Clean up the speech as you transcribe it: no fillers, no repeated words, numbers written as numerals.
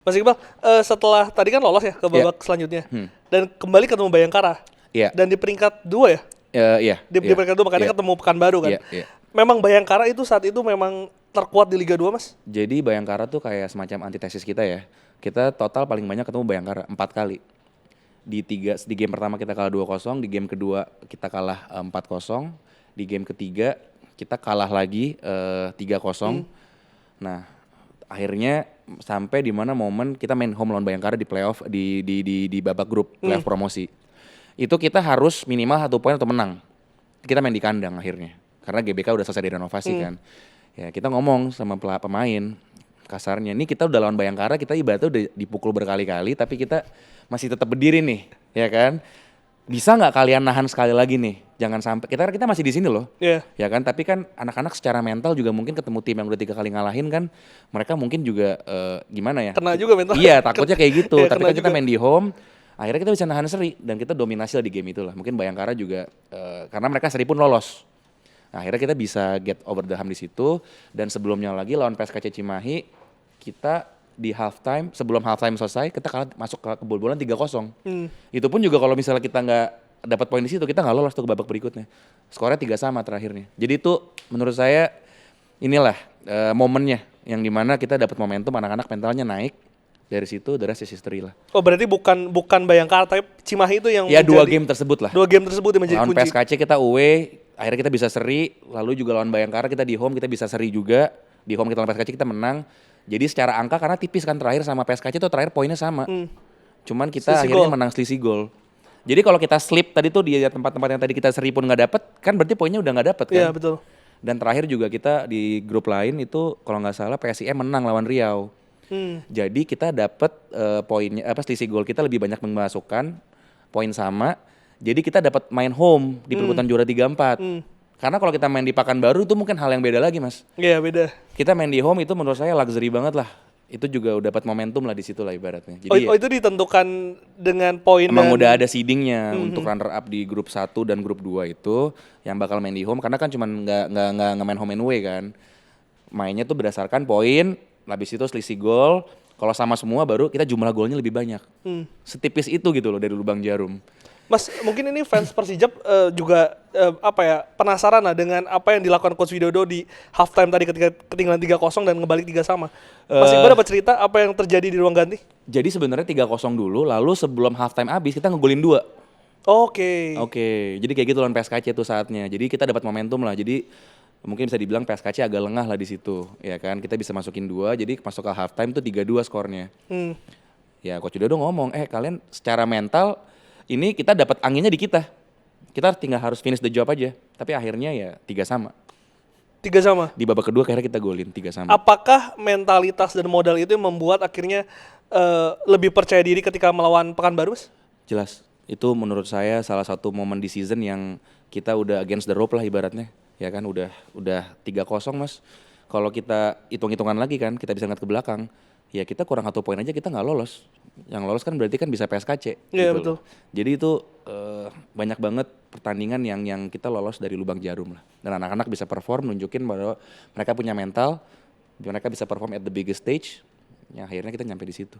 Mas Iqbal, setelah tadi kan lolos ya ke Iya. babak selanjutnya dan kembali ketemu Bayangkara Iya. dan di peringkat 2 ya, Iya. di peringkat 2 makanya Iya. ketemu Pekanbaru kan. Iya. Memang Bayangkara itu saat itu memang terkuat di Liga 2 Mas. Jadi Bayangkara tuh kayak semacam antitesis kita ya. Kita total paling banyak ketemu Bayangkara 4 kali. Di game pertama kita kalah 2-0, di game kedua kita kalah 4-0, di game ketiga kita kalah lagi 3-0. Nah, akhirnya sampai di mana momen kita main home lawan Bayangkara di playoff di babak grup playoff promosi. Itu kita harus minimal 1 poin atau menang. Kita main di kandang akhirnya. Karena GBK udah selesai direnovasi kan. Ya, kita ngomong sama pemain kasarnya, ini kita udah lawan Bayangkara, kita ibaratnya udah dipukul berkali-kali tapi kita masih tetap berdiri nih, ya kan? Bisa nggak kalian nahan sekali lagi nih? Jangan sampai kita masih di sini loh. Iya. Ya kan, tapi kan anak-anak secara mental juga mungkin ketemu tim yang udah 3 kali ngalahin kan, mereka mungkin juga gimana ya? Kena juga mental. Iya, takutnya kayak gitu. Iya, Tapi kena kan kita juga. main di home, akhirnya kita bisa nahan seri dan kita dominasi lah di game itulah. Mungkin Bayangkara juga karena mereka seri pun lolos. Nah, akhirnya kita bisa get over the hump di situ dan sebelumnya lagi lawan PSKC Cimahi kita di halftime, sebelum halftime selesai kita kalah masuk ke kebobolan 3-0. Itu pun juga kalau misalnya kita nggak dapat poin di situ, kita nggak lolos tuh ke babak berikutnya. Skornya 3-3 terakhirnya. Jadi itu menurut saya inilah momennya yang dimana kita dapat momentum, anak-anak mentalnya naik. Dari situ the rest is history lah. Oh, berarti bukan Bayangkara tapi Cimahi itu yang Ya 2 game tersebut lah. 2 game tersebut yang menjadi Lawan kunci. PSKC kita away, akhirnya kita bisa seri, lalu juga lawan Bayangkara kita di home kita bisa seri juga. Di home kita lawan PSKC kita menang. Jadi secara angka karena tipis kan terakhir sama PSKC itu terakhir poinnya sama. Cuman kita Selisih akhirnya gol. menang selisih gol. Jadi kalau kita slip tadi tuh di tempat-tempat yang tadi kita seri pun nggak dapet, kan berarti poinnya udah nggak dapet kan. Iya, betul. Dan terakhir juga kita di grup lain itu kalau nggak salah PSIM menang lawan Riau. Jadi kita dapat poinnya selisih gol kita lebih banyak memasukkan poin sama. Jadi kita dapat main home di perebutan juara 3-4. Karena kalau kita main di Pekanbaru itu mungkin hal yang beda lagi, Mas. Iya, beda. Kita main di home itu menurut saya luxury banget lah. Itu juga udah dapat momentum lah di situ lah ibaratnya. Jadi Oh, itu ditentukan dengan poin emang dan udah ada seedingnya untuk runner up di grup 1 dan grup 2 itu yang bakal main di home karena kan cuman nggak main home and away kan. Mainnya tuh berdasarkan poin, habis itu selisih gol. Kalau sama semua baru kita jumlah golnya lebih banyak. Setipis itu gitu loh dari lubang jarum. Mas, mungkin ini fans Persijap juga penasaran lah dengan apa yang dilakukan Coach Widodo di halftime tadi ketika ketinggalan 3-0 dan ngebalik 3-3. Mas Iqbal dapat cerita apa yang terjadi di ruang ganti? Jadi sebenarnya 3-0 dulu, lalu sebelum halftime habis kita ngegolin 2. Oke. Jadi kayak gitu lawan PSKC tuh saatnya. Jadi kita dapat momentum lah. Jadi mungkin bisa dibilang PSKC agak lengah lah di situ, ya kan? Kita bisa masukin 2, jadi masuk ke halftime tuh 3-2 skornya. Ya Coach Widodo ngomong, kalian secara mental ini kita dapat anginnya di kita. Kita tinggal harus finish the job aja. Tapi akhirnya ya 3-3. 3-3. Di babak kedua akhirnya kita golin 3-3. Apakah mentalitas dan modal itu yang membuat akhirnya lebih percaya diri ketika melawan Pekanbaru, Mas? Jelas. Itu menurut saya salah satu momen di season yang kita udah against the rope lah ibaratnya. Ya kan udah 3-0, Mas. Kalau kita hitung-hitungan lagi kan, kita bisa ngeliat ke belakang. Ya kita kurang 1 poin aja kita nggak lolos. Yang lolos kan berarti kan bisa PSKC. Iya, gitu betul. loh. Jadi itu banyak banget pertandingan yang kita lolos dari lubang jarum lah. Dan anak-anak bisa perform, nunjukin bahwa mereka punya mental, mereka bisa perform at the biggest stage. Ya akhirnya kita nyampe di situ.